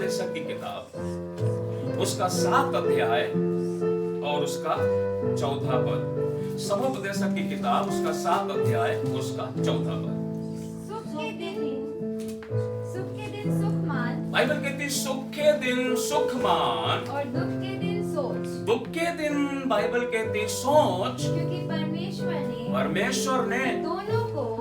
समोपदेशक की किताब उसका 7 अध्याय और उसका 14 पद। समोपदेशक की किताब उसका 7 अध्याय उसका 14 पद। सुख के दिन सुख मान, बाइबल कहती सुख के दिन सुख मान और दुख के दिन सोच, दुख के दिन बाइबल कहती सोच, क्योंकि परमेश्वर ने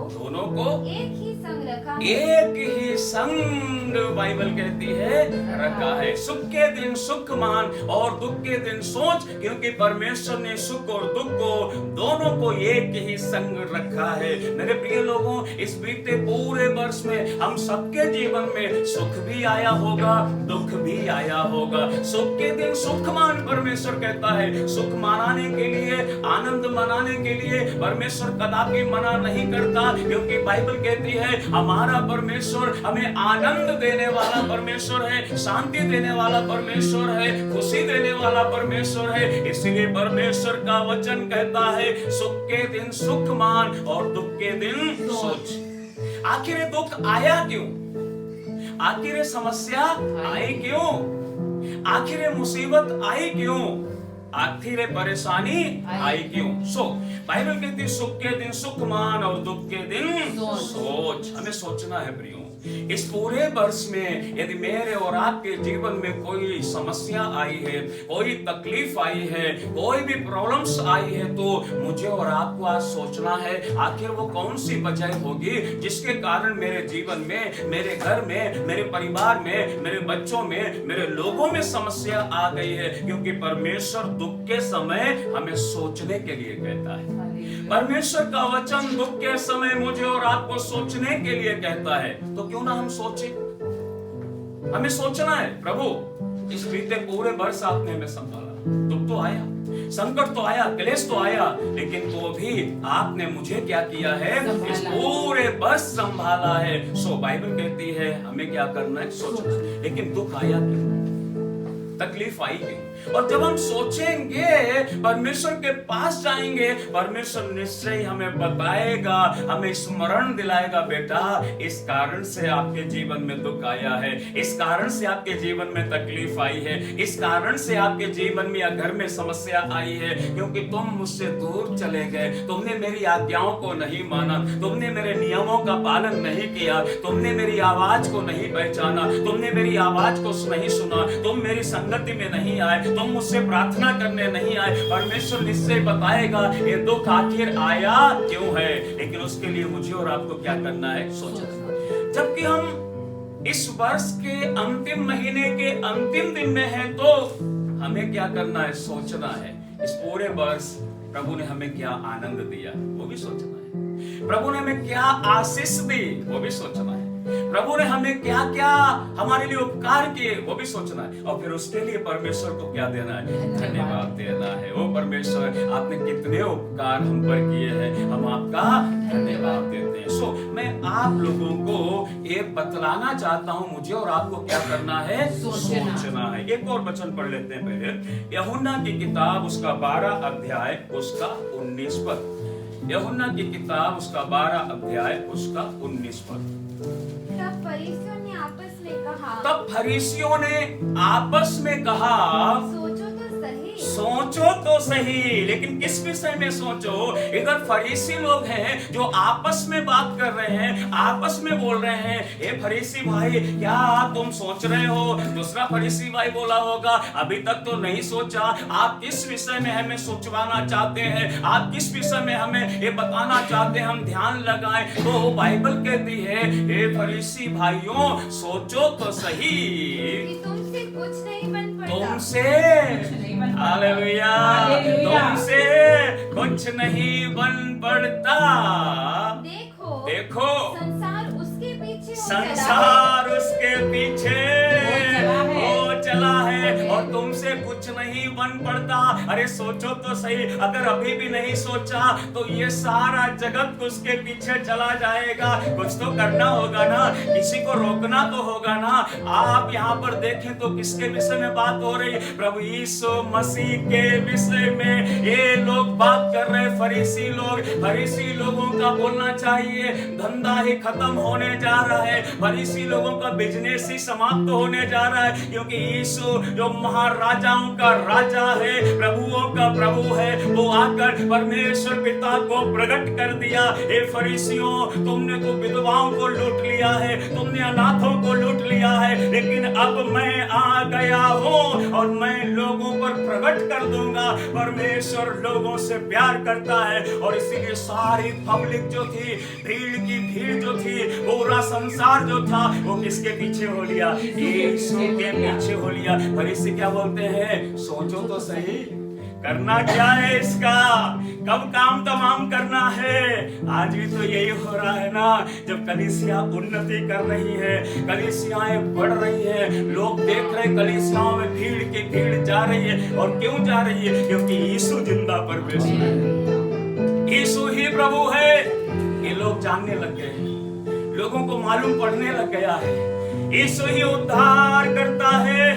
दोनों को एक ही संग रखा है। एक ही संग बाइबल कहती है रखा है। सुख के दिन सुख मान और दुख के दिन सोच, क्योंकि परमेश्वर ने सुख और दुख को दोनों को एक ही संग रखा है। मेरे प्रिय लोगों, इस बीते पूरे वर्ष में हम सबके जीवन में सुख भी आया होगा, दुख भी आया होगा। सुख के दिन सुख मान परमेश्वर कहता है। सुख मनाने के लिए, आनंद मनाने के लिए परमेश्वर कदापि मना नहीं करता, क्योंकि बाइबल कहती है हमारा परमेश्वर हमें आनंद देने वाला परमेश्वर है, शांति देने वाला परमेश्वर है, खुशी देने वाला परमेश्वर है। इसलिए परमेश्वर का वचन कहता है सुख के दिन सुख मान और दुख के दिन सोच। आखिर दुख आया क्यों? आखिर समस्या आई क्यों? आखिर मुसीबत आई क्यों? आखिर परेशानी आई क्यों? बाइबल कहती सुख के दिन सुख मान और दुख के दिन सोच। हमें सोचना है प्रियो, इस पूरे वर्ष में यदि मेरे और आपके जीवन में कोई समस्या आई है, कोई तकलीफ आई है, कोई भी प्रॉब्लम्स आई है, तो मुझे और आपको आज सोचना है आखिर वो कौन सी वजह होगी जिसके कारण मेरे जीवन में, मेरे घर में, मेरे परिवार में, मेरे बच्चों में, मेरे लोगों में समस्या आ गई है। क्योंकि परमेश्वर दुख के समय हमें सोचने के लिए कहता है। परमेश्वर का वचन दुख के समय मुझे और आपको सोचने के लिए कहता है। तो क्यों ना हम सोचें? हमें सोचना है प्रभु इस बीते पूरे वर्ष आपने हमें संभाला, दुख तो आया, संकट तो आया, क्लेश तो आया, लेकिन तो भी आपने मुझे क्या किया है? इस पूरे वर्ष संभाला है। बाइबल कहती है हमें क्या करना है? सोचना। लेकिन दुख आया क्यों? तकलीफ आई क्यों? और जब हम सोचेंगे, परमेश्वर के पास जाएंगे, परमेश्वर निश्चय हमें बताएगा, हमें स्मरण दिलाएगा, बेटा इस कारण से आपके जीवन में दुख आया है, इस कारण से आपके जीवन में तकलीफ आई है, इस कारण से आपके जीवन में या घर में समस्या आई है, क्योंकि तुम मुझसे दूर चले गए, तुमने मेरी आज्ञाओं को नहीं माना, तुमने मेरे नियमों का पालन नहीं किया, तुमने मेरी आवाज को नहीं पहचाना, तुमने मेरी आवाज को नहीं सुना, तुम मेरी संगति में नहीं आए, तुम मुझसे प्रार्थना करने नहीं आए। परमेश्वर निश्चय बताएगा ये दुख आखिर आया क्यों है, लेकिन उसके लिए मुझे और आपको क्या करना है? सोचना। जबकि हम इस वर्ष के अंतिम महीने के अंतिम दिन में हैं, तो हमें क्या करना है? सोचना है इस पूरे वर्ष प्रभु ने हमें क्या आनंद दिया, वो भी सोचना है। प्रभु ने हमें क्या आशीष दी, वो भी सोचना है। प्रभु ने हमें क्या क्या हमारे लिए उपकार किए, वो भी सोचना है। और फिर उसके लिए परमेश्वर को क्या देना है? धन्यवाद देना है। ओ परमेश्वर, आपने कितने उपकार हम पर किए हैं, हम आपका धन्यवाद देते हैं। मैं आप लोगों को ये बतलाना चाहता हूं, मुझे और आपको क्या करना है? सोचना है। एक और वचन पढ़ लेते हैं पहले। यूहन्ना की किताब उसका 12 अध्याय उसका 19 पद। यूहन्ना की किताब उसका 12 अध्याय उसका 19 पद। तब फरीसियों ने आपस में कहा, सोचो तो सही। लेकिन किस विषय में सोचो? इधर फरीसी लोग हैं जो आपस में बात कर रहे हैं, आपस में बोल रहे हैं, ए फरीसी भाई क्या तुम सोच रहे हो? दूसरा फरीसी भाई बोला होगा, अभी तक तो नहीं सोचा, आप किस विषय में हमें सोचवाना चाहते हैं? आप किस विषय में हमें ये बताना चाहते हैं हम ध्यान लगाएं? तो बाइबल कहती है, ए फरीसी भाइयों सोचो तो सही, तुमसे कुछ नहीं बन पड़ता, तुमसे हालेलुया, तुमसे कुछ नहीं बन पड़ता। देखो संसार उसके पीछे वो चला है और तुमसे से कुछ नहीं बन पड़ता। अरे सोचो तो सही, अगर अभी भी नहीं सोचा तो ये सारा जगत उसके पीछे चला जाएगा। कुछ तो करना होगा ना, किसी को रोकना तो होगा ना। आप यहाँ पर देखें तो किसके विषय में बात हो रही? प्रभु यीशु मसीह के विषय में ये लोग बात कर रहे। फरीसी लोग, फरीसी लोगों का बोलना चाहिए धंधा ही खत्म होने जा रहा है, फरीसी लोगों का बिजनेस ही समाप्त होने जा रहा है, क्योंकि यीशु जो महाराजाओं का राजा है, प्रभुओं का प्रभु है, वो आकर परमेश्वर पिता को प्रकट कर दिया। हे फरीसियों, तुमने तो विधवाओं को लूट लिया है, तुमने अनाथों को लूट लिया है, लेकिन अब मैं आ गया हूं और मैं लोगों पर प्रकट कर दूंगा। परमेश्वर लोगों से प्यार करता है और इसीलिए सारी पब्लिक जो थी, भीड़ की भीड़ जो थी, पूरा संसार जो था, वो किसके पीछे हो लिया? यीशु के पीछे हो लिया। फरीसी क्या बोलते हैं? सोचो तो सही, करना क्या है इसका, कब काम तमाम करना है। आज भी तो यही हो रहा है ना, जब कलीसिया उन्नति कर रही है, कलीसियाएं बढ़ रही है, लोग देख रहे कलीसियाओं में भीड़ की भीड़ जा रही है। और क्यों जा रही है? क्योंकि यीशु जिंदा परमेश्वर है, यीशु ही प्रभु है। ये लोग जानने लग गए हैं, लोगों को मालूम पड़ने लग गया है, यीशु ही उद्धार करता है,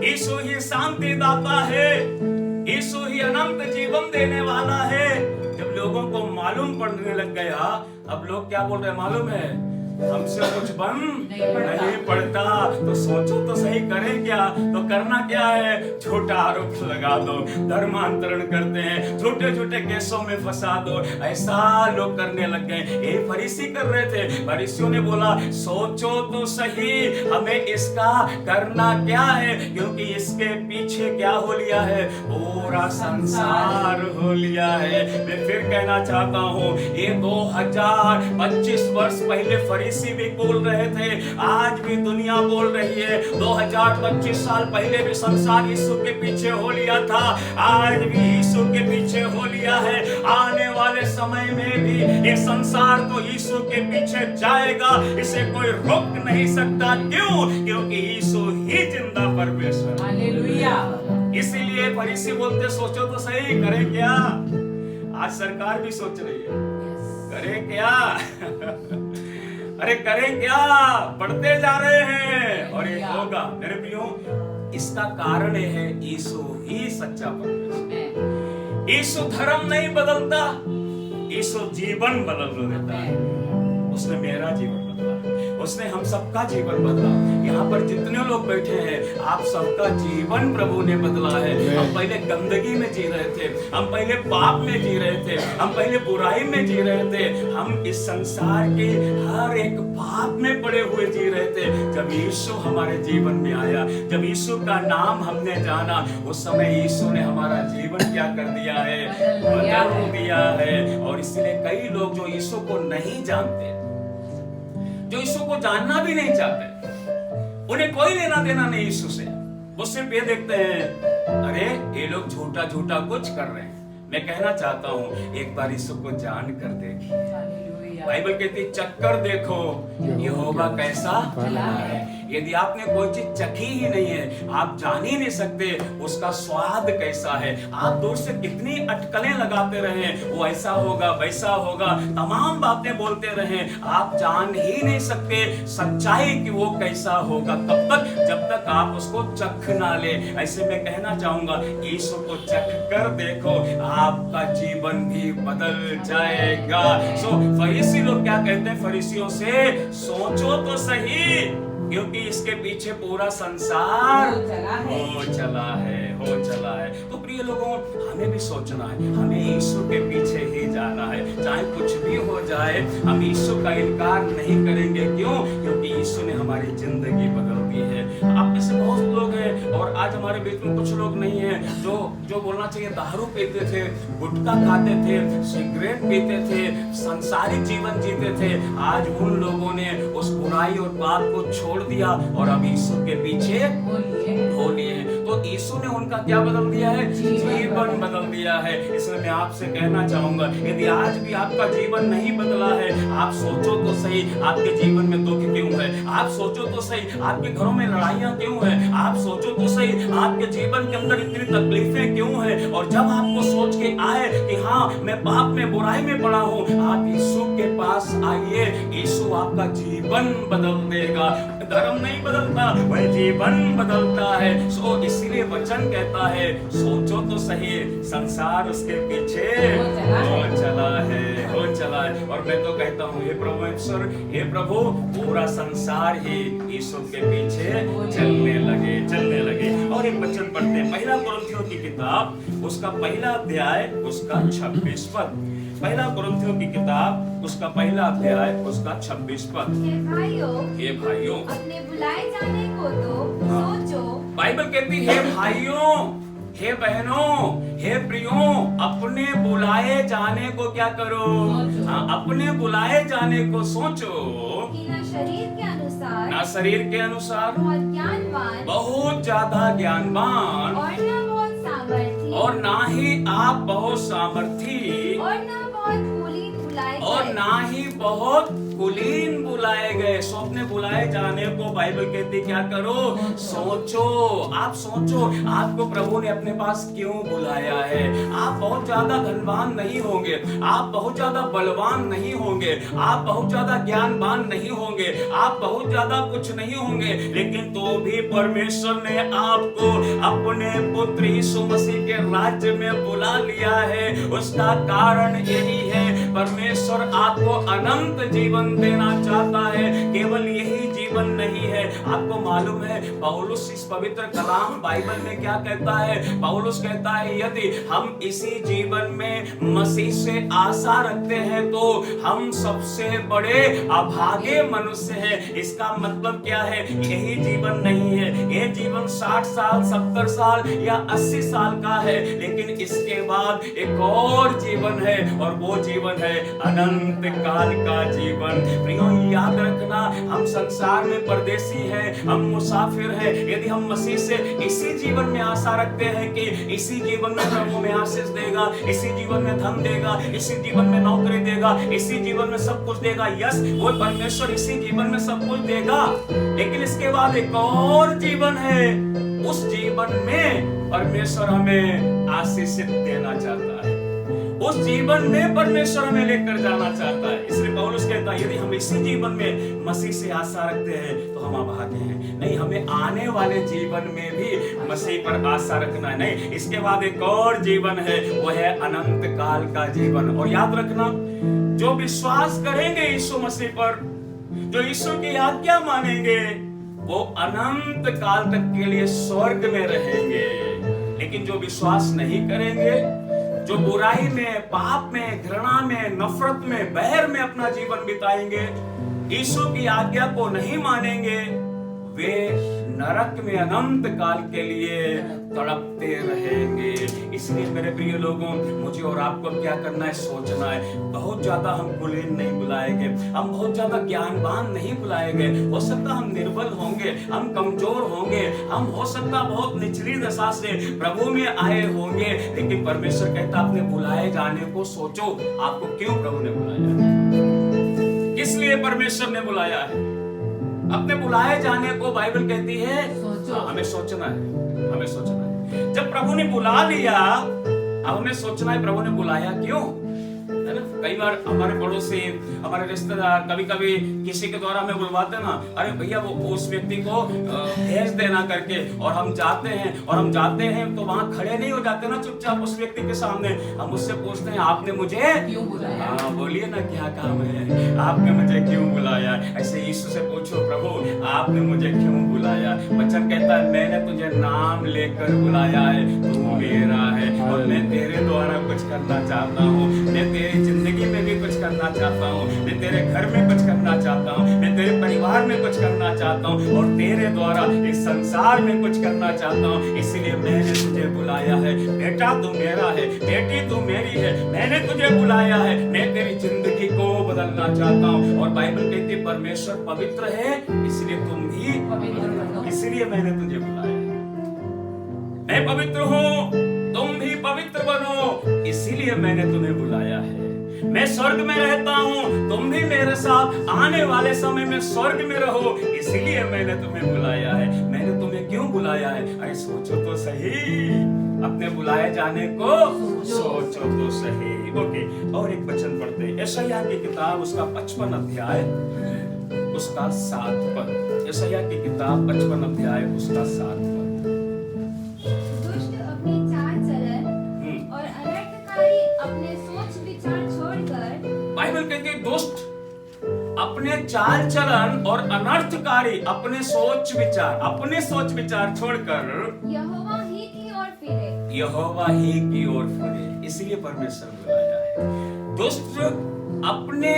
यीशु ही शांति दाता है, यीशु ही अनंत जीवन देने वाला है। जब लोगों को मालूम पड़ने लग गया, अब लोग क्या बोल रहे हैं मालूम है? हमसे कुछ बन नहीं पड़ता। तो सोचो तो सही, करें क्या? तो करना क्या है? छोटा आरोप लगा दो, धर्मांतरण करते हैं, छोटे छोटे केसों में फंसा दो, ऐसा लोग करने लग गए। ये फरीसी कर रहे थे। फरीसियों ने बोला सोचो तो सही, हमें इसका करना क्या है, क्योंकि इसके पीछे क्या हो लिया है? पूरा संसार हो लिया है। मैं फिर कहना चाहता हूँ, ये 2025 वर्ष पहले फरीसी भी बोल रहे थे, आज भी दुनिया बोल रही है। 2025 साल पहले भी संसार यीशु के पीछे हो लिया था, आज भी यीशु के पीछे हो लिया है। आने वाले समय में भी ये संसार तो यीशु के पीछे जाएगा, इसे कोई रोक नहीं सकता। क्यों? क्योंकि यीशु ही जिंदा परमेश्वर। हालेलुया। इसीलिए फरीसी बोलते सोचो तो सही, करें क्या? आज सरकार भी सोच रही है, करें क्या? अरे करें क्या? बढ़ते जा रहे हैं और ये होगा। मेरे प्रियो, इसका कारण है यीशु ही सच्चा परमेश्वर। यीशु धर्म नहीं बदलता, यीशु जीवन बदल देता है। उसने मेरा जीवन बदला, उसने हम सबका जीवन बदला। यहाँ पर जितने लोग बैठे हैं, आप सबका जीवन प्रभु ने बदला है। हम पहले गंदगी में जी रहे थे, हम पहले पाप में जी रहे थे, हम पहले बुराई में जी रहे थे, हम इस संसार के हर एक पाप में पड़े हुए जी रहे थे। जब यीशु हमारे जीवन में आया, जब यीशु का नाम हमने जाना, उस समय यीशु ने हमारा जीवन क्या कर दिया है? बदल दिया है। और इसलिए कई लोग जो यीशु को नहीं जानते, जो यीशु को जानना भी नहीं चाहते, उन्हें कोई लेना देना नहीं यीशु से। वो सिर्फ ये देखते हैं, अरे ये लोग झूठा झूठा कुछ कर रहे हैं। मैं कहना चाहता हूँ, एक बार यीशु को जान कर देखिए। बाइबल कहती है, चक्कर देखो यहोवा कैसा भला है। यदि आपने कोई चीज चखी ही नहीं है, आप जान ही नहीं सकते उसका स्वाद कैसा है। आप दूर से कितनी अटकलें लगाते रहे, वो ऐसा होगा वैसा होगा, तमाम बातें बोलते रहे, आप जान ही नहीं सकते सच्चाई कि वो कैसा होगा तब तक, जब तक आप उसको चख ना ले। ऐसे में कहना चाहूंगा, यीशु को चख कर देखो, आपका जीवन भी बदल जाएगा। फरीसी लोग क्या कहते हैं? फरीसियों से सोचो तो सही, क्योंकि इसके पीछे पूरा संसार हो चला है। तो प्रिय लोगों, हमें भी सोचना है, हमें यीशु के पीछे ही जाना है। चाहे कुछ भी हो जाए, हम यीशु का इनकार नहीं करेंगे। क्यों? क्योंकि यीशु ने हमारी जिंदगी बदल दी है। आप में से बहुत लोग हैं, और आज हमारे बीच में कुछ लोग नहीं हैं जो बोलना चाहिए दारू पीते थे, गुटखा खाते थे, सिगरेट पीते थे, संसारिक जीवन जीते थे। आज उन लोगों ने उस बुराई और पाप को छोड़ दिया और अब यीशु के पीछे हो लिए। तो यीशु ने उनका क्या बदल दिया है? जीवन बदल दिया है। इसलिए मैं आपसे कहना चाहूंगा, यदि आज भी आपका जीवन नहीं बदला है, आप सोचो तो सही, आपके जीवन में दुख क्यों है? आप सोचो तो सही, आपके घरों में लड़ाइयां क्यों है? आप सोचो तो सही, आपके जीवन के अंदर इतनी तकलीफें क्यों हैं, और जब आपको सोच के आए कि हाँ मैं पाप में बुराई में पड़ा हूँ, आप यीशु के पास आइए। यीशु आपका जीवन बदल देगा। धर्म नहीं बदलता, वह जीवन बदलता है। सो इसीलिए वचन कहता है, सोचो तो सही, संसार उसके पीछे हो चला है। और मैं तो कहता हूँ, हे प्रभु ईश्वर, हे प्रभु, पूरा संसार ही यीशु के पीछे चलने लगे। और एक वचन पढ़ते हैं, पहला कुरिन्थियों की किताब उसका पहला अध्याय उसका 26 पद। पहला कुरिन्थियों की किताब उसका पहला अध्याय उसका 26 पद। हे भाइयों, अपने बुलाए जाने को तो सोचो। बाइबल कहती है, भाइयों, हे बहनों, हे प्रियों, अपने बुलाए जाने को क्या करो? अपने बुलाए जाने को सोचो कि ना शरीर के अनुसार बहुत ज्ञानवान, बहुत ज्यादा ज्ञानवान, और ना बहुत सामर्थी, और ना ही आप बहुत सामर्थी, और ना बहुत कुलीन बुलाए और गए। ना ही बहुत कुलीन बुलाए गए। सो अपने बुलाए जाने को बाइबल कहती क्या करो? सोचो। आप सोचो, आपको प्रभु ने अपने पास क्यों बुलाया है। आप बहुत ज्यादा धनवान नहीं होंगे, आप बहुत ज्यादा बलवान नहीं होंगे, आप बहुत ज्यादा ज्ञानवान नहीं होंगे, आप बहुत ज्यादा कुछ नहीं होंगे, लेकिन तो भी परमेश्वर ने आपको अपने पुत्र यीशु मसीह के राज्य में बुला लिया है। उसका कारण यही है, परमेश्वर आपको अनंत जीवन देना चाहता है। केवल यही जीवन नहीं है। आपको मालूम है पौलुस इस पवित्र कलाम बाइबल में क्या कहता है? पौलुस कहता है, यदि हम इसी जीवन में मसीह से आशा रखते हैं तो हम सबसे बड़े अभागे मनुष्य हैं। इसका मतलब क्या है? यही जीवन नहीं है। ये जीवन 60 साल 70 साल या 80 साल का है, लेकिन इसके बाद एक और जीवन है, और वो जीवन है अनंत काल का जीवन। प्रियो, याद रखना, हम संसार में परदेसी हैं, हम मुसाफिर हैं। यदि हम मसीह से इसी जीवन में आशा रखते हैं कि इसी जीवन में प्रभु में आशीष देगा, इसी जीवन में धन देगा, इसी जीवन में नौकरी देगा, इसी जीवन में सब कुछ देगा, यस, वो परमेश्वर इसी जीवन में सब कुछ देगा, लेकिन इसके बाद एक और जीवन है। उस जीवन में परमेश्वर हमें आशीषित देना चाहता है। उस जीवन में परमेश्वर हमें लेकर जाना चाहता है। इसलिए पौलुस कहता है, यदि हम इसी जीवन में मसीह से आशा रखते हैं तो हम अभागे हैं। नहीं, हमें आने वाले जीवन में भी मसीह पर आशा रखना है। नहीं, इसके बाद एक और जीवन है, वो है अनंत काल का जीवन। और याद रखना, जो विश्वास करेंगे यीशु मसीह पर, जो यीशु की आज्ञा मानेंगे, वो अनंत काल तक के लिए स्वर्ग में रहेंगे। लेकिन जो विश्वास नहीं करेंगे, जो बुराई में, पाप में, घृणा में, नफरत में, बैर में अपना जीवन बिताएंगे, यीशु की आज्ञा को नहीं मानेंगे, वे नरक में अनंत काल के लिए तड़पते रहेंगे। इसलिए मेरे प्रिय लोगों, मुझे और आपको क्या करना है? सोचना है। बहुत ज्यादा हम कुलीन नहीं बुलाएंगे, हम बहुत ज्यादा ज्ञानवान नहीं बुलाएंगे। हो सकता हम निर्बल होंगे, हम कमजोर होंगे, हम हो सकता बहुत निचली दशा से प्रभु में आए होंगे, लेकिन परमेश्वर कहता अपने बुलाए जाने को सोचो। आपको क्यों प्रभु ने बुलाया? किस लिए परमेश्वर ने बुलाया है? अपने बुलाए जाने को बाइबल कहती है हमें सोचना है, हमें सोचना है। जब प्रभु ने बुला लिया, अब हमें सोचना है प्रभु ने बुलाया क्यों, है ना? कई बार हमारे पड़ोसी, हमारे रिश्तेदार कभी कभी किसी के द्वारा हमें बुलवाते ना, अरे भैया वो उस व्यक्ति को भेज देना करके, और हम जाते हैं तो वहां खड़े नहीं हो जाते ना चुपचाप उस व्यक्ति के सामने। हम उससे पूछते हैं, आपने मुझे क्यों बुलाया? बोलिए ना, क्या काम है? आपने मुझे क्यों बुलाया? ऐसे यीशु से पूछो, प्रभु आपने मुझे क्यों बुलाया? वचन कहता है, मैंने तुझे नाम लेकर बुलाया है, तू मेरा है, और मैं तेरे द्वारा कुछ करना चाहता हूँ। मैं तेरी जिंदगी में भी कुछ करना चाहता हूँ, मैं तेरे घर में कुछ करना चाहता हूँ, मैं तेरे परिवार में कुछ करना चाहता हूँ, और तेरे द्वारा इस संसार में कुछ करना चाहता हूँ। इसलिए मैंने तुझे बुलाया है। बेटा तू मेरा है, बेटी तू मेरी है, मैंने तुझे बुलाया है, मैं तेरी जिंदगी को बदलना चाहता हूँ। और बाइबल कहती है परमेश्वर पवित्र है, इसलिए तुम भी पवित्र बनो। इसलिए मैंने तुझे बुलाया है। मैं पवित्र हूँ, तुम भी पवित्र बनो, इसीलिए मैंने तुम्हें बुलाया है। मैं स्वर्ग में रहता हूँ, तुम भी मेरे साथ आने वाले समय में स्वर्ग में रहो, इसीलिए मैंने तुम्हें बुलाया है। मैंने तुम्हें क्यों बुलाया? बुलाया है। अरे सोचो तो सही, अपने बुलाए जाने को सोचो तो सही। ओके, और एक वचन पढ़ते हैं, यशायाह की किताब उसका 55 अध्याय उसका 7 पद। यशायाह की किताब 55 अध्याय उसका 7 पद। दुष्ट अपनी चाल चलन और अनर्थकारी अपने सोच विचार छोड़कर, बाइबल कहती है दुष्ट अपने चाल चलन और अनर्थकारी अपने सोच विचार छोड़कर यहोवा ही की ओर फिरे। यहोवा ही की ओर फिरे। इसलिए परमेश्वर बुलाया है। दुष्ट अपने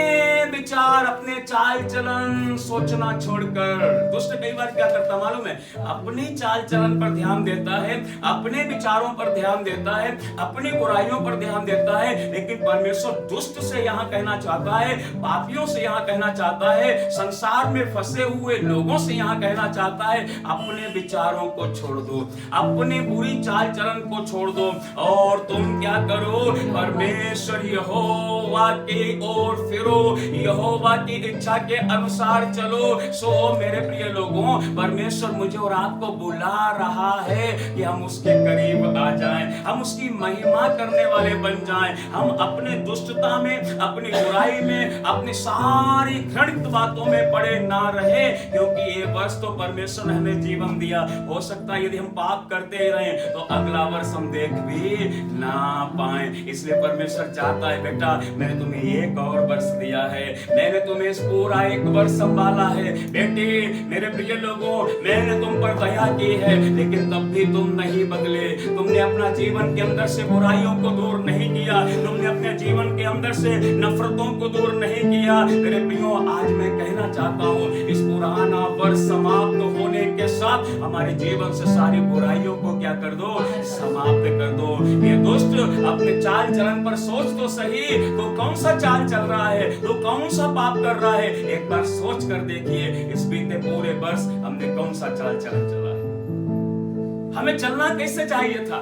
विचार, अपने चाल चलन सोचना छोड़कर, दुष्ट कई बार क्या करता मालूम है, अपनी चाल चलन पर ध्यान देता है, अपने विचारों पर ध्यान देता है, अपनी बुराइयों पर ध्यान देता है। लेकिन परमेश्वर दुष्ट से यहाँ कहना चाहता है, पापियों से यहाँ कहना चाहता है, संसार में फंसे हुए लोगों से यहाँ कहना चाहता है, अपने विचारों को छोड़ दो, अपनी बुरी चाल चलन को छोड़ दो और तुम क्या करो, परमेश्वर यहोवा के और फिरो, यहोवा की इच्छा के अनुसार चलो। सो मेरे प्रिय लोगों, परमेश्वर मुझे और आपको बुला रहा है कि हम उसके करीब आ जाएं, हम उसकी महिमा करने वाले बन जाएं, हम अपने दुष्टता में, अपनी बुराई में, अपनी सारी घृणित बातों में पड़े ना रहे, क्योंकि ये वर्ष तो परमेश्वर ने हमें जीवन दिया। हो सकता है यदि हम पाप करते ही रहे तो अगला वर्ष हम देख भी ना पाए। इसलिए परमेश्वर चाहता है, बेटा मैंने तुम्हें एक और वर्ष दिया है, मैंने तुम्हें इस पूरा एक वर्ष संभाला है। बेटे मेरे प्रिय लोगों, मैंने तुम पर दया की है, लेकिन तब भी तुम नहीं बदले। तुमने अपना जीवन के अंदर से बुराइयों को दूर नहीं किया, तुमने अपने जीवन के अंदर से नफरतों को दूर नहीं किया। मेरे प्रियो, आज मैं कहना चाहता हूँ, इस पुराना वर्ष समाप्त होने के साथ हमारे जीवन से सारी बुराइयों को क्या कर दो, समाप्त कर दो। ये दुष्ट अपने चाल चलन पर सोच तो सही, तो कौन सा चाल चल रहा है, तो कौन सा पाप कर रहा है, एक बार सोच कर देखिए। इस बीते पूरे वर्ष हमने कौन सा चाल चलन चला है, हमें चलना कैसे चाहिए था,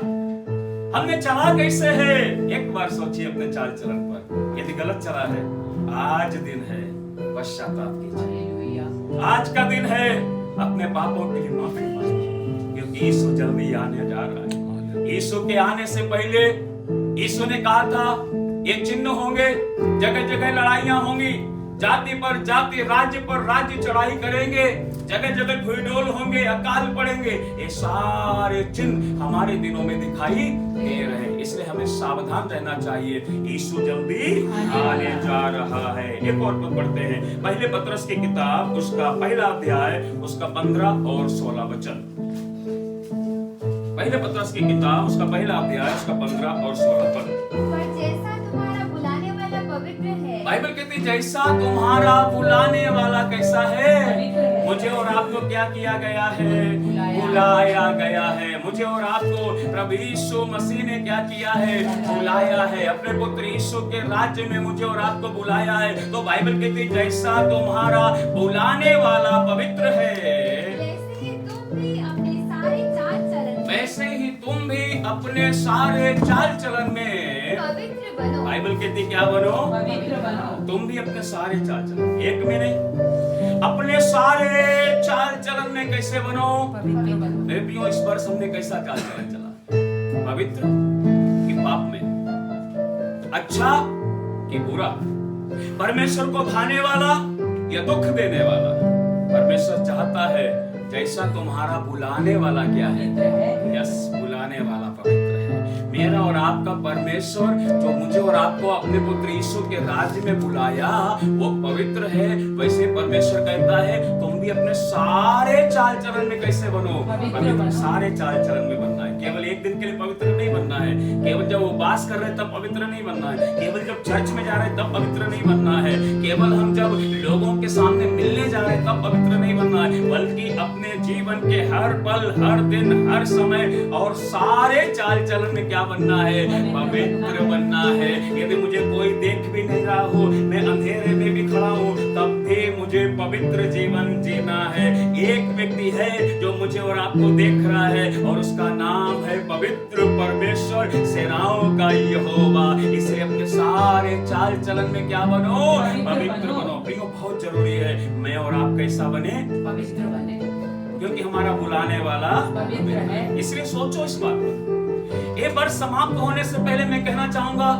हमने चला कैसे है। एक बार सोचिए अपने चाल चलन पर। यदि गलत चला है, आज दिन है पश्चाताप कीजिए, आज का दिन है अपने पापों के लिए माफी मांगिए, क्योंकि यीशु जल्दी आने जा रहा है। यीशु के आने से पहले यीशु ने कहा था, ये चिन्ह होंगे, जगह जगह लड़ाइयां होंगी, जाति पर जाति, राज्य पर राज्य चढ़ाई करेंगे, जगह जगह भूडोल होंगे, अकाल पड़ेंगे। ये सारे चिन्ह हमारे दिनों में दिखाई दे रहे हैं, इसलिए हमें सावधान रहना चाहिए। यीशु जल्दी आने जा रहा है। एक और पद पढ़ते हैं, पहले पतरस की किताब उसका पहला अध्याय उसका 15 और 16 वचन। पहले पतरस की किताब उसका पहला अध्याय उसका 15 और 16 पद। पर जैसा तुम्हारा बुलाने वाला पवित्र है, बाइबल कहती है, जैसा तुम्हारा बुलाने वाला कैसा है, मुझे और आपको क्या किया गया है, बुलाया गया है। मुझे और आपको प्रभु यीशु मसीह ने क्या किया है, बुलाया है। अपने पुत्र यीशु के राज्य में मुझे और आपको बुलाया है। तो बाइबल कहती है, जैसा तुम्हारा बुलाने वाला पवित्र है, वैसे ही तुम भी अपने सारे चाल चलन में पवित्र बनो। बाइबल कहती क्या बनो, पवित्र बनो। तुम भी अपने सारे चाल चलन, एक में नहीं, अपने सारे चाल चलन में कैसे बनो, पवित्र बनो। मेरे प्रियो, इस वर्ष हमने कैसा चाल चलन चला, पवित्र कि पाप में, अच्छा कि बुरा, परमेश्वर को भाने वाला या दुख देने वाला। परमेश्वर चाहता है जैसा तुम्हारा बुलाने वाला क्या है, यस, बुलाने वाला पवित्र है। मेरा और आपका परमेश्वर जो मुझे और आपको अपने पुत्र यीशु के राज्य में बुलाया वो पवित्र है। वैसे परमेश्वर कहता है तुम भी अपने सारे चाल चलन में कैसे बनो, पवित्र। सारे चाल चलन में बनना है, केवल एक दिन के लिए पवित्र नहीं बनना है, केवल जब उपवास कर रहे तब पवित्र नहीं बनना है, केवल जब चर्च में जा रहे तब पवित्र नहीं बनना है, केवल हम जब लोगों के सामने मिलने जा रहे तब पवित्र नहीं बनना है, बल्कि अपने जीवन के हर पल, हर दिन, हर समय और सारे चाल चलन में क्या बनना है, पवित्र बनना है। यदि मुझे कोई देख भी नहीं रहा हो, मैं अंधेरे में भी खड़ा हूँ, तब भी मुझे पवित्र जीवन जीना है। एक व्यक्ति है जो मुझे और आपको देख रहा है और उसका नाम है पवित्र परमेश्वर, सेनाओं का यहोवा। इसलिए अपने सारे चाल चलन में क्या बनो, पवित्र बनो। प्रियो, बहुत जरूरी है मैं और आप कैसा बने, पवित्र बने। क्योंकि हमारा बुलाने वाला पवित्र है। इसलिए सोचो इस बात पर। ये वर्ष समाप्त होने से पहले मैं कहना चाहूंगा,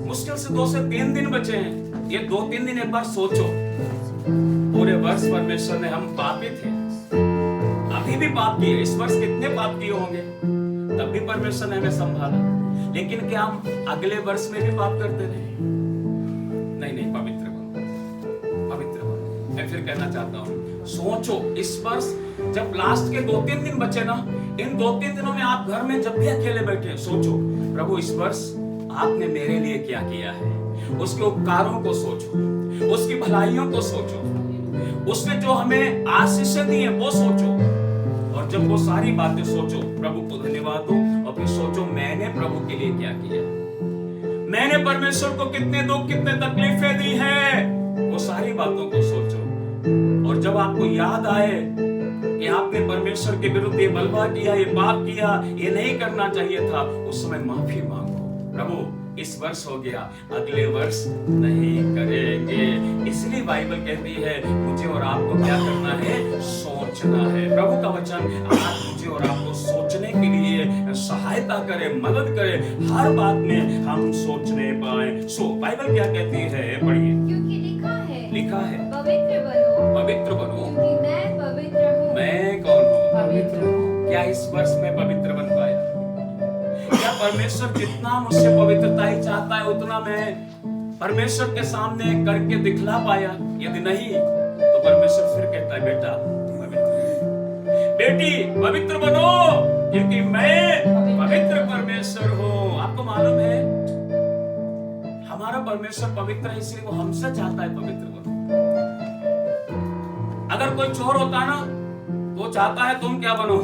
मुश्किल से 2 से 3 दिन बचे हैं। ये 2-3 दिन एक बार सोचो। पूरे वर्ष परमेश्वर ने, हम पापी थे, अभी भी पाप किए, इस वर्ष कितने पाप किए होंगे, तब भी परमेश्वर ने हमें संभाला। लेकिन क्या हम अगले वर्ष में भी पाप करते रहे? नहीं, पवित्र बनो, पवित्र बनो। मैं फिर कहना चाहता हूँ, सोचो इस वर्ष जब लास्ट के 2-3 दिन बचे ना, इन 2-3 दिनों में आप घर में जब भी अकेले बैठे, सोचो प्रभु इस वर्ष आपने मेरे लिए क्या किया है। उसके उपकारों को सोचो, उसकी भलाइयों को सोचो, उसने जो हमें आशीषें दी हैं वो सोचो। और जब वो सारी बातें सोचो, प्रभु को धन्यवाद दो, और फिर सोचो मैंने प्रभु के लिए क्या किया, मैंने परमेश्वर को कितने दुख, कितने तकलीफें दी हैं, वो सारी बातों को सोचो। और जब आपको याद आए कि आपने परमेश्वर के विरुद्ध ये बलवा किया, ये पाप किया, ये नहीं करना चाहिए था, उस समय माफी मांगो। प्रभु इस वर्ष हो गया, अगले वर्ष नहीं करेंगे। इसलिए बाइबल कहती है मुझे और आपको क्या करना है, सोचना है। प्रभु का वचन आज मुझे और आपको सोचने के लिए सहायता करे, मदद करे, हर बात में हम सोचने पाए। सो बाइबल क्या कहती है, पढ़िए। क्योंकि लिखा है पवित्र बनो, क्योंकि मैं पवित्र हूँ। मैं कौन हूँ? पवित्र हूँ। क्या इस वर्ष में पवित्र बन पाया? क्या परमेश्वर जितना मुझसे पवित्रता ही चाहता है उतना मैं परमेश्वर के सामने करके दिखला पाया? यदि नहीं तो परमेश्वर फिर कहता है बेटा पवित्र, बेटी पवित्र बनो, क्योंकि मैं पवित्र परमेश्वर हूँ। आपको मालूम है हमारा परमेश्वर पवित्र है, इसलिए वो हमसे चाहता है पवित्र बनो। अगर कोई चोर होता ना, वो चाहता है तुम क्या बनो,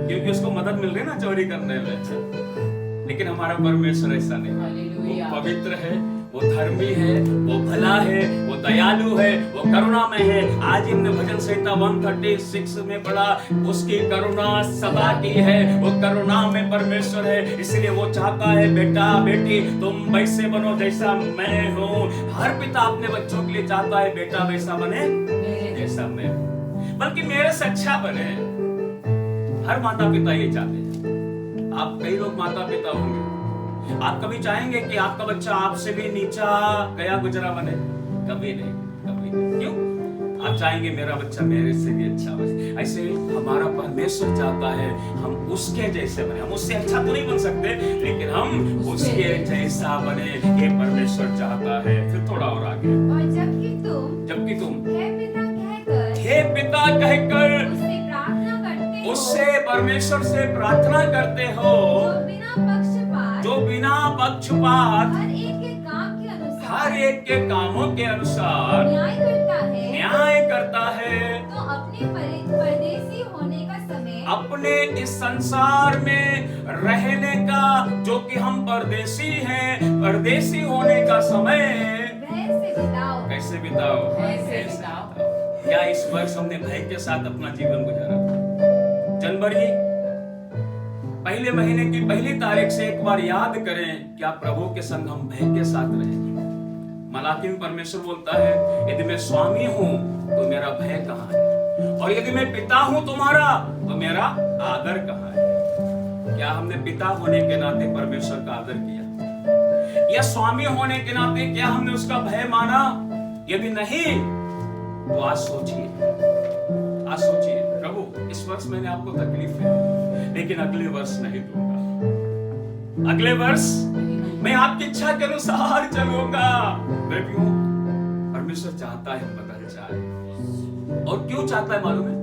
क्योंकि उसको मदद मिल रही है ना चोरी करने में। लेकिन हमारा परमेश्वर ऐसा नहीं, वो पवित्र है, वो धर्मी है, वो भला है, वो दयालु है, वो करुणामय है। आज हमने भजन संहिता 136 में पढ़ा, उसकी करुणा सदा की है, वो करुणा में परमेश्वर है। इसलिए वो चाहता है बेटा बेटी तुम वैसे बनो जैसा मैं हूँ। हर पिता अपने बच्चों के लिए चाहता है बेटा वैसा बने जैसा मैं, बल्कि मेरे से अच्छा बने। हर माता पिता ये चाहते हैं। आप कई लोग माता पिता होंगे, आप कभी चाहेंगे कि आपका बच्चा आपसे भी नीचा गया गुजरा बने? कभी नहीं, कभी नहीं। क्यों? आप चाहेंगे मेरा बच्चा मेरे से भी अच्छा बने। ऐसे हमारा परमेश्वर चाहता है हम उसके जैसे बने। हम उससे अच्छा तो नहीं बन सकते, लेकिन हम उसके जैसा बने, ये परमेश्वर चाहता है। फिर थोड़ा और आगे, और जबकि तुम हे पिता कहकर उससे परमेश्वर से प्रार्थना करते हो, जो बिना पक्षपात हर एक के कामों के अनुसार न्याय करता है, तो अपने परदेसी होने का समय, अपने इस संसार में रहने का, जो कि हम परदेसी हैं, परदेसी होने का समय कैसे बिताओ? क्या इस वर्ष हमने भय के साथ अपना जीवन गुजारा? जनवरी पहले महीने की पहली तारीख से एक बार याद करें, क्या प्रभु के संग हम भय के साथ रहेंगे? मलाकी में परमेश्वर बोलता है यदि मैं स्वामी हूं तो मेरा भय कहां है, और यदि मैं पिता हूं तुम्हारा तो मेरा आदर कहां है? क्या हमने पिता होने के नाते परमेश्वर का आदर किया, या स्वामी होने के नाते क्या हमने उसका भय माना? यदि नहीं तो आज सोचिए प्रभु इस वर्ष मैंने आपको तकलीफ है, लेकिन अगले वर्ष नहीं दूंगा, अगले वर्ष मैं आपकी इच्छा के अनुसार चलूंगा। बेटियों, परमेश्वर चाहता है हम बदल जाए। और क्यों चाहता है मालूम है?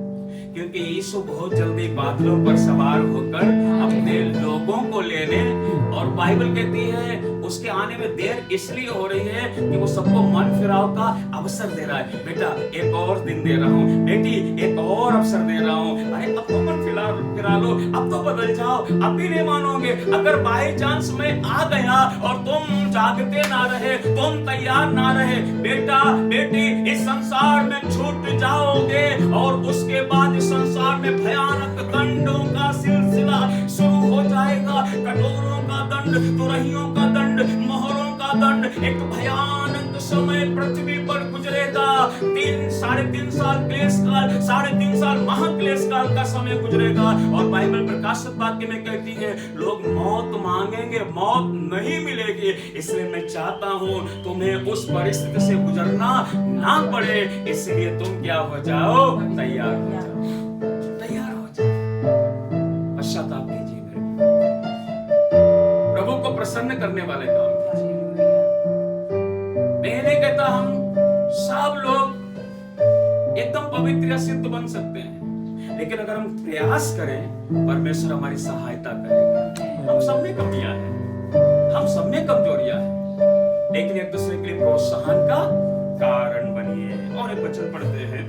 क्योंकि यीशु बहुत जल्दी बादलों पर सवार होकर अपने लोगों को लेने, और बाइबल कहती है उसके आने में देर इसलिए हो रही है कि वो सबको मन फिराव का अवसर दे रहा है। बेटा एक और दिन दे रहा हूँ, बेटी एक और अवसर दे रहा हूँ, अरे अब तो मन फिरा लो, अब तो बदल जाओ, अब भी नहीं मानोगे। अगर बाय चांस में आ गया और तुम जागते ना रहे, तुम तैयार ना रहे, बेटा बेटी इस संसार में छूट जाओगे, और उसके बाद इस संसार में भयानक दंडों का सिलसिला शुरू हो जाएगा। कठोरों का दंड, तुरहियों का दंड, मोहरों का दंड, एक भयानक समय पृथ्वी पर गुजरेगा। 3-3.5 साल क्लेश काल, 3.5 साल महाक्लेश काल का समय गुजरेगा। और बाइबल प्रकाशित वाक्य में कहती है लोग मौत मांगेंगे, मौत नहीं मिलेगी। इसलिए मैं चाहता हूं तुम्हें उस परिस्थिति से गुजरना ना पड़े, इसलिए तुम क्या हो जाओ, तैयार हो जाओ, तैयार हो जाओ। पश्चाताप कीजिए, प्रभु को प्रसन्न करने वाले काम कीजिए। मैं नहीं कहता हम सब लोग एकदम पवित्र या सिद्ध बन सकते हैं, लेकिन अगर हम प्रयास करें परमेश्वर हमारी सहायता करेगा। हम सब में कमियां हैं, हम सब में कमजोरियां हैं, लेकिन एक दूसरे के लिए प्रोत्साहन का कारण बनिए। और एक वचन पढ़ते हैं,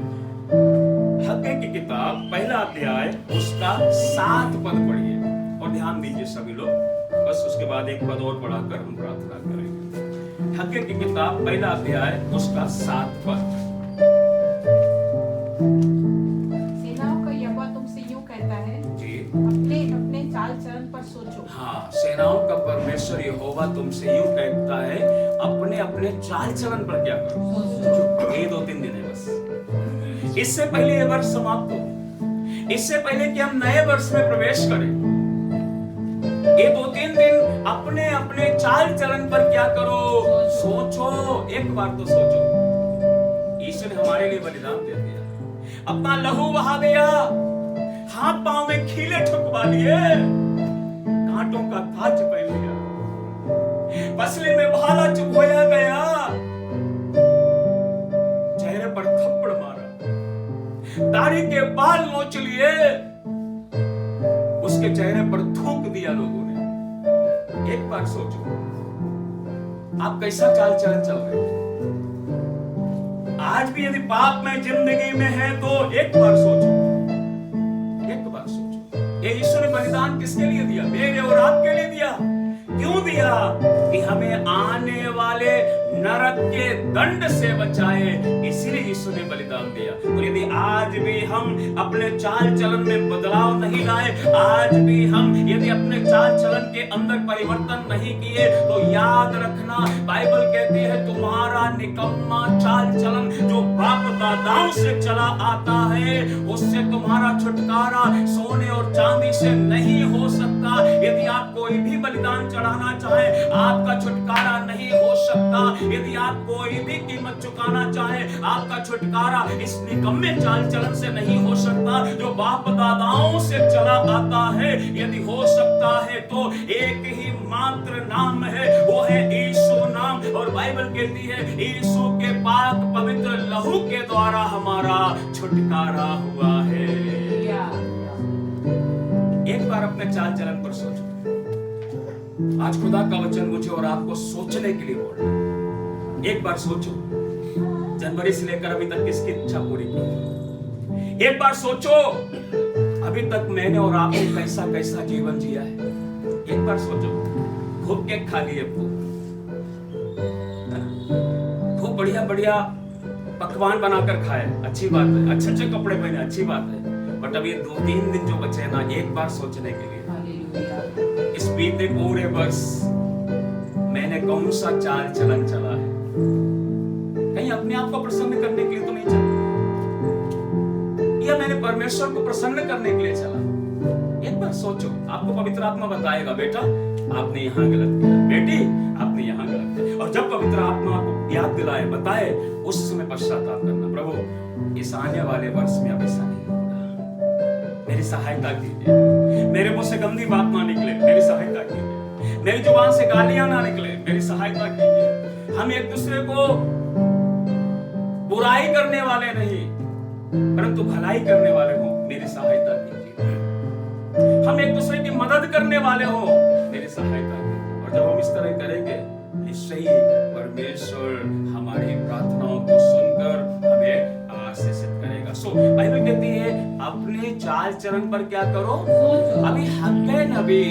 हग्गे की किताब 1 अध्याय उसका 7 पद पढ़िए और ध्यान दीजिए सभी लोग। बस उसके बाद एक पद और पढ़ाकर हम प्रार्थना करेंगे। हग्गे की किताब 1 अध्याय उसका 7 पद। सेनाओं का यहोवा तुमसे यूं कहता है, जी, अपने अपने चाल चलन पर सोचो। हाँ, सेनाओं का परमेश्वर यहोवा तुमसे यूं कहता है, अपने अपने चाल चलन पर क्या करो। ये 2-3 दिन है बस, इससे पहले ये वर्ष समाप्त हो, इससे पहले कि हम नए वर्ष में प्रवेश करें, ये 2-3 दिन अपने अपने चाल चलन पर क्या करो, सोचो। एक बार तो सोचो, ईश्वर ने हमारे लिए बलिदान दे दिया, अपना लहू बहा दिया, हाथ पांव में खीले ठुकवा लिए, कांटों का ताज पहन लिया, पसले में भाला चुभोया गया, चेहरे पर थप्पड़ मारा, दाढ़ी के बाल नोच लिए, उसके चेहरे पर थूक दिया लोगों ने। एक बार सोचो आप कैसा चाल चलन चल रहे हैं। आज भी यदि पाप में जिंदगी में है तो एक बार सोचो, एक बार सोचो, ये ईश्वर ने बलिदान किसके लिए दिया, मेरे और आपके लिए दिया। क्यों दिया? कि हमें आने वाले नरक के दंड से बचाए, इसीलिए यीशु ने बलिदान दिया। और यदि आज भी हम अपने चाल चलन में बदलाव नहीं लाए, आज भी हम यदि अपने चाल चलन के अंदर परिवर्तन नहीं किए, तो याद रखना बाइबल कहती है तुम्हारा निकम्मा चाल चलन जो बाप दादाओं से चला आता है, उससे तुम्हारा छुटकारा सोने और चांदी से नहीं हो सकता। यदि आप कोई भी बलिदान चढ़ाना चाहे, आपका छुटकारा नहीं हो सकता। यदि आप कोई भी कीमत चुकाना चाहे, आपका छुटकारा इस निकम्मे चाल चलन से नहीं हो सकता जो बाप दादाओं से चला आता है। यदि हो सकता है तो एक ही मात्र नाम है, वो है यीशु नाम। और बाइबल कहती है यीशु के पाक पवित्र लहू के द्वारा हमारा छुटकारा हुआ है। एक बार अपने चाल चलन पर सोचो। आज खुदा का वचन मुझे और आपको सोचने के लिए बोल रहा है। एक बार सोचो, जनवरी से लेकर अभी तक किसकी इच्छा पूरी की। एक बार सोचो, अभी तक मैंने और आपने कैसा कैसा जीवन जिया है। एक बार सोचो, खूब केक खा लिए, खूब बढ़िया बढ़िया पकवान बनाकर खाए, अच्छी बात है। अच्छे अच्छे कपड़े पहने, अच्छी बात है। बट अब ये 2-3 दिन जो बचे ना, एक बार सोचने के लिए, इस बीते पूरे वर्ष मैंने कौन सा चाल चलन चला है। कहीं अपने आप को प्रसन्न करने के लिए तो नहीं चला, या मैंने परमेश्वर को प्रसन्न करने के लिए चला। एक बार सोचो, आपको पवित्र आत्मा बताएगा बेटा आपने यहाँ गलत किया, बेटी आपने यहाँ गलत किया। और जब पवित्र आत्मा आपको याद दिलाए, बताए, उस समय पश्चाताप करना, प्रभु इस आने वाले वर्ष में अब ऐसा नहीं होगा, मेरी सहायता कीजिए। मेरे मुंह से गंदी बात ना निकले, मेरी सहायता कीजिए। मेरी जुबान से गालियां ना निकले, मेरी सहायता कीजिए। हम एक दूसरे को बुराई करने वाले नहीं, परंतु भलाई करने वाले हो, मेरी सहायता कीजिए। हम एक दूसरे की मदद करने वाले हो, मेरी सहायता कीजिए। और जब हम इस तरह करेंगे, निश्चय ही परमेश्वर हमारी प्रार्थनाओं को सुनकर हमें आशीषित करेगा। सो बाइबल कहती है अपने चाल चलन पर क्या करो। अभी हग्गे नबी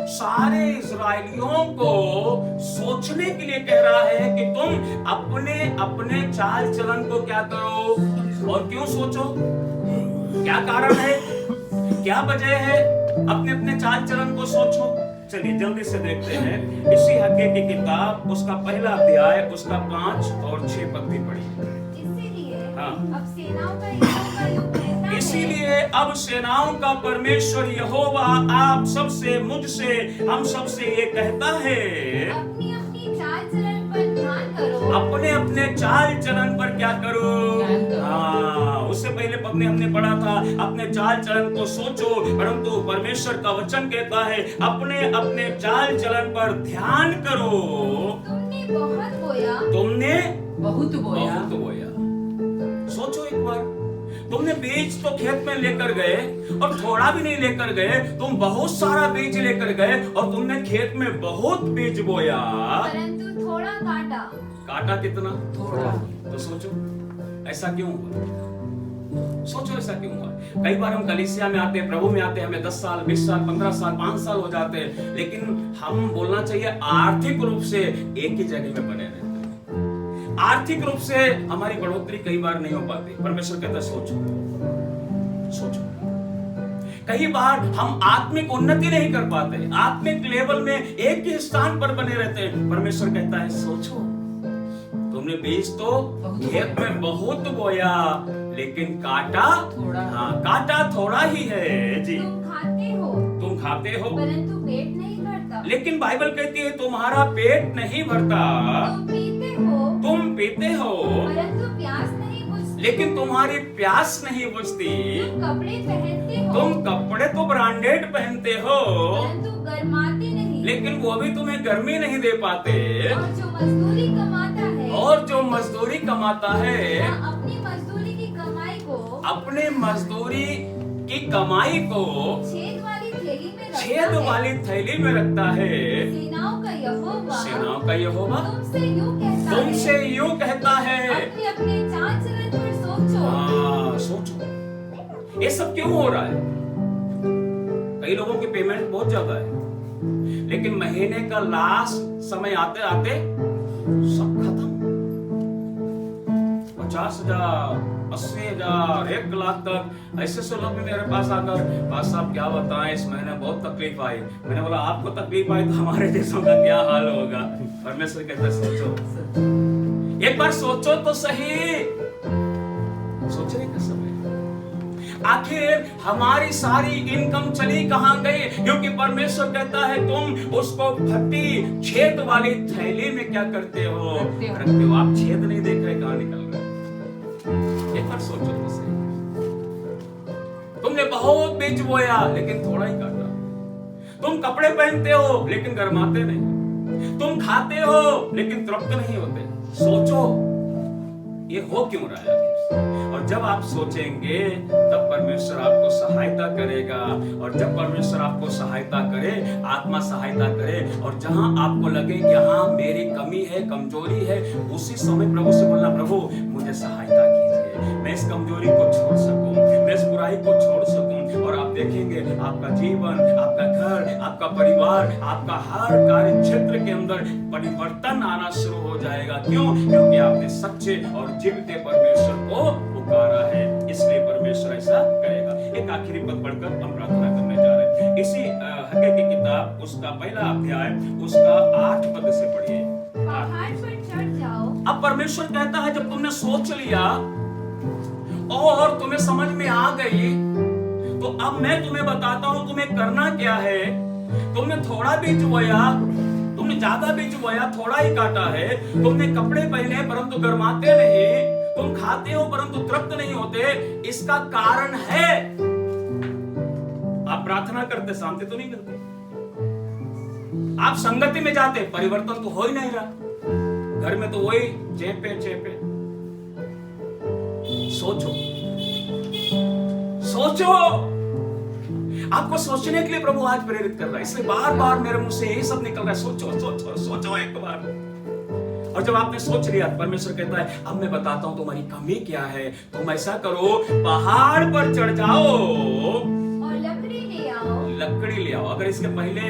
सारे इजराइलियों को सोचने के लिए कह रहा है कि तुम अपने अपने चाल चलन को क्या करो। और क्यों सोचो, क्या कारण है, क्या वजह है अपने अपने चाल चलन को सोचो। चलिए जल्दी से देखते हैं इसी हग्गे की किताब, उसका पहला अध्याय, उसका 5 और 6 पद भी पढ़िए। इसीलिए हाँ। अब सेनाओं का यहोवा का युग कहता है, इसीलिए अब सेनाओं का परमेश्वर यहोवा आप सबसे, मुझसे, हम सबसे ये कहता है, अपनी अपनी चाल चलन पर ध्यान करो। अपने अपने चाल चलन पर क्या करो? ध्यान करो। हाँ, उससे पहले पद में हमने पढ़ा था अपने चाल चलन को सोचो, परंतु परमेश्वर का वचन कहता है अपने अपने चाल चलन पर ध्यान करो। तुमने बहुत बोया, तुमने बहुत बोया, बहुत बोया। सोचो एक बार, तुमने बीज तो खेत में लेकर गए और थोड़ा भी नहीं लेकर गए, तुम बहुत सारा बीज लेकर गए और तुमने खेत में बहुत बीज बोया, परंतु थोड़ा काटा। काटा कितना? थोड़ा। तो सोचो ऐसा क्यों हुआ? सोचो ऐसा क्यों हुआ? कई बार हम कलीसिया में आते हैं, प्रभु में आते हैं, हमें 10 साल, 20 साल, 15 साल, 5 साल हो जाते हैं, लेकिन हम बोलना चाहिए आर्थिक रूप से एक ही जगह में बने रहते हैं। आर्थिक रूप से हमारी बढ़ोतरी कई बार नहीं हो पाती। परमेश्वर कहता है सोचो, सोचो। कई बार हम आत्मिक उन्नति नहीं कर पाते, आत्मिक लेवल में एक ही स्थान पर बने रहते हैं। परमेश्वर कहता है सोचो, तुमने बीज तो खेत में बहुत बोया, लेकिन काटा थोड़ा। हाँ, काटा थोड़ा ही है जी। तुम खाते हो, तुम खाते हो, परंतु पेट नहीं भरता। लेकिन बाइबल कहती है तुम्हारा पेट नहीं भरता। तुम पीते हो, तुम पीते हो, परंतु प्यास नहीं बुझती। लेकिन तुम्हारी प्यास नहीं बुझती। तुम कपड़े पहनते हो, तुम कपड़े तो ब्रांडेड पहनते हो, परंतु गर्माते नहीं। लेकिन वो भी तुम्हें गर्मी नहीं दे पाते। और जो मजदूरी कमाता है, और जो मजदूरी कमाता है, वह अपनी मजदूरी की कमाई को अपने मजदूरी की कमाई को छेद वाली थैली में रखता छेद है। वाली थैली में रखता है। सेनाओं का यहोवा सेनाओं का यहोवा तुमसे यूं कहता है, तुमसे यूं कहता है, अपने अपने चाल चलन पर सोचो। हाँ सोचो ये सब क्यों हो रहा है? कई लोगों की पेमेंट बहुत ज्यादा है, लेकिन महीने का लास्ट समय आते आते सब खत्म। 50,000, 80,000, 1 लाख तक ऐसे से लोग भी मेरे पास आकर, पास साहब क्या बताएं इस महीने बहुत तकलीफ आई। मैंने बोला आपको तकलीफ आई तो हमारे जैसों का क्या हाल होगा? परमेश्वर कहता है सोचो, एक बार सोचो तो सही। सोचने का समय, आखिर हमारी सारी इनकम चली कहां गई? क्योंकि परमेश्वर कहता है तुम उसको फटी छेद वाली थैली में क्या करते हो? रखते हो। आप छेद नहीं देख रहे कहां निकल रहे? एक बार सोचो तो सही। तुमने बहुत बीज बोया लेकिन थोड़ा ही काटा। तुम कपड़े पहनते हो लेकिन गर्माते नहीं। तुम खाते हो लेकिन तृप्त नहीं होते। सोचो ये हो क्यों रहा है आखिर? और जब आप सोचेंगे तब परमेश्वर आपको सहायता करेगा। और जब परमेश्वर आपको सहायता करे, आत्मा सहायता करे, और जहां आपको लगे कि हाँ मेरी कमी है, कमजोरी है, उसी समय प्रभु से बोलना, प्रभु मुझे सहायता कीजिए, मैं इस कमजोरी को छोड़ सकूं, मैं इस बुराई को छोड़ सकूं। और आप देखेंगे आपका जीवन, आपका घर, आपका परिवार, आपका हर कार्य क्षेत्र के अंदर परिवर्तन आना शुरू हो जाएगा। क्यों? क्योंकि आपने सच्चे और जीवते परमेश्वर को पुकारा है, इसलिए परमेश्वर ऐसा करेगा। एक आखिरी पद पढ़कर हम प्रार्थना करने जा रहे हैं। इसी हग्गे की किताब, उसका पहला अध्याय, उसका 8 पद से पढ़िए। पहाड़ पर चढ़ जाओ। अब परमेश्वर कहता है जब तुमने सोच लिया और तुम्हें समझ में आ गई, तो अब मैं तुम्हें बताता हूं तुम्हें करना क्या है। तुमने थोड़ा बीज बोया, तुमने ज्यादा बीज बोया, थोड़ा ही काटा है। तुमने कपड़े पहने परंतु गर्माते नहीं। तुम खाते हो परंतु तृप्त नहीं होते। इसका कारण है आप प्रार्थना करते, शांति तो नहीं करते। आप संगति में जाते, परिवर्तन तो हो ही नहीं रहा। घर में तो वही चेपे चेपे। सोचो, सोचो। आपको सोचने के लिए प्रभु आज प्रेरित कर रहा है, इसलिए बार बार मेरे मुंह से यही सब निकल रहा है। सोचो सोचो सोचो एक बार। और जब आपने सोच लिया, परमेश्वर कहता है अब मैं बताता हूं तुम्हारी कमी क्या है। तुम ऐसा करो, पहाड़ पर चढ़ जाओ और लकड़ी ले आओ। लकड़ी ले आओ। अगर इसके पहले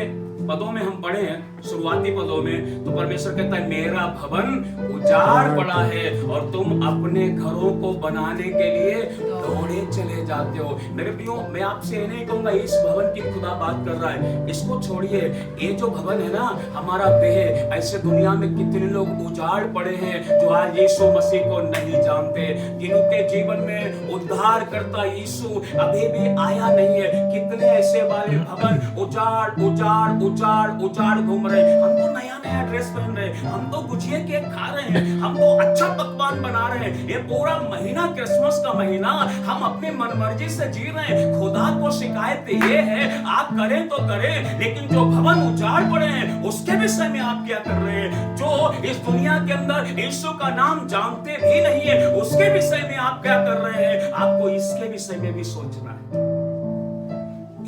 पदों में हम पढ़े हैं, शुरुआती पदों में, तो परमेश्वर कहता है मेरा भवन उजाड़ पड़ा है और तुम अपने घरों को बनाने के लिए दौड़े चले जाते हो। मेरे प्रियो, मैं आपसे ये नहीं कहूंगा इस भवन की खुदा बात कर रहा है, इसको छोड़िए। ये जो भवन है ना, हमारा देह, ऐसे दुनिया में कितने लोग उजाड़ पड़े हैं जो आज यीशु मसीह को नहीं जानते, जिनके जीवन में उद्धार करता यीशु अभी भी आया नहीं है। कितने ऐसे वाले भवन उजाड़ उजाड़ उजाड़ उजाड़ घूम रहे। हम तो नया नया ड्रेस पहन रहे, हम तो गुजिया केक खा रहे हैं, हम तो अच्छा पकवान बना रहे हैं। ये पूरा महीना, क्रिसमस का महीना, हम अपनी मनमर्जी से जी रहे हैं। खुदा को शिकायत ये है, आप करें तो करें, लेकिन जो भवन उजाड़ पड़े हैं उसके विषय में आप क्या कर रहे हैं? जो इस दुनिया के अंदर यीशु का नाम जानते भी नहीं है उसके विषय में आप क्या कर रहे हैं? आपको इसके विषय में भी सोचना है।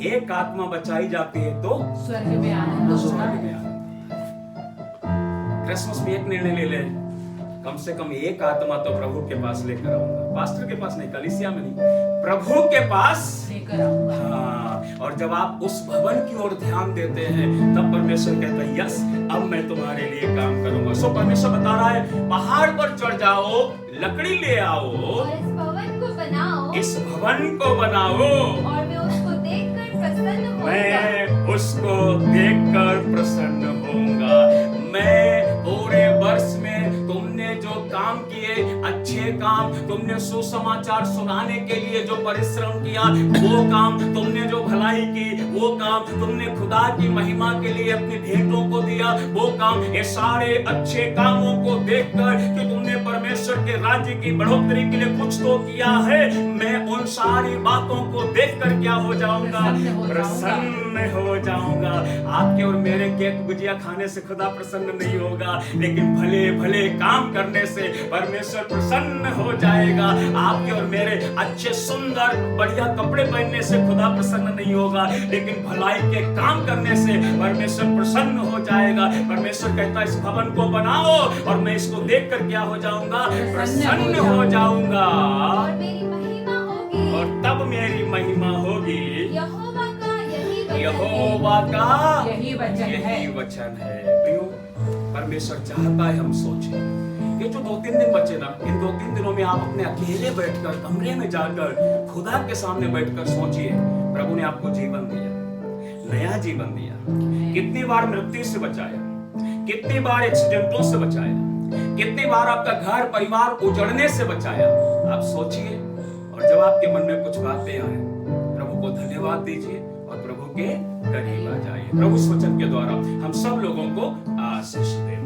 एक आत्मा बचाई जाती है तो स्वर्ग में आनंद होगा। स्वर्ग में आनंद। क्रिसमस में एक निर्णय ले ले, कम से कम एक आत्मा तो प्रभु के पास लेकर आऊंगा। पास्टर के पास नहीं, कलीसिया में नहीं, प्रभु के पास लेकर आऊंगा। हाँ, और जब आप उस भवन की ओर ध्यान देते हैं तब परमेश्वर कहता है यस, अब मैं तुम्हारे लिए काम करूंगा। सो परमेश्वर बता रहा है पहाड़ पर चढ़ जाओ, लकड़ी ले आओ और इस भवन को बनाओ, इस भवन को बनाओ, और मैं उसको देखकर प्रसन्न होऊंगा। मैं उसको देखकर प्रसन्न होऊंगा। मैं पूरे वर्ष में तुमने जो काम किए, अच्छे काम, तुमने सुसमाचार सुनाने के लिए जो परिश्रम किया वो काम, तुमने जो भलाई की वो काम, तुमने खुदा की महिमा के लिए अपनी भेंटों को दिया वो काम, ये सारे अच्छे कामों को देखकर कि तुमने परमेश्वर के राज्य की बढ़ोतरी के लिए कुछ तो किया है, मैं उन सारी बातों को देखकर क्या हो जाऊंगा? प्रसन्न हो जाऊंगा। आपके और मेरे केक गुजिया खाने से खुदा प्रसन्न नहीं होगा, लेकिन भले भले काम करने से परमेश्वर प्रसन्न हो जाएगा। आपके और मेरे अच्छे सुंदर बढ़िया कपड़े पहनने से खुदा प्रसन्न नहीं होगा, लेकिन भलाई के काम करने से परमेश्वर प्रसन्न हो जाएगा। परमेश्वर कहता है इस भवन को बनाओ और मैं इसको देखकर क्या हो जाऊंगा? प्रसन्न हो जाऊंगा। और मेरी महिमा होगी, और तब मेरी महिमा होगी। यहोवा का यही वचन है। यहोवा का यही वचन है। यही वचन है। प्रियो, परमेश्वर चाहता है हम सोचें। ये जो 2-3 दिन बचे ना, इन 2-3 दिनों में आप अपने अकेले बैठकर, कमरे में जाकर, खुदा के सामने बैठकर सोचिए, प्रभु ने आपको जीवन दिया, नया जीवन दिया, कितनी बार मृत्यु से बचाया, कितनी बार एक्सीडेंटों से बचाया, कितनी बार आपका घर परिवार उजड़ने से बचाया। आप सोचिए, और जब आपके मन में कुछ बातें आए, प्रभु को धन्यवाद दीजिए और प्रभु के करीब आ जाइए। प्रभु इस वचन के द्वारा हम सब लोगों को आशीष दे।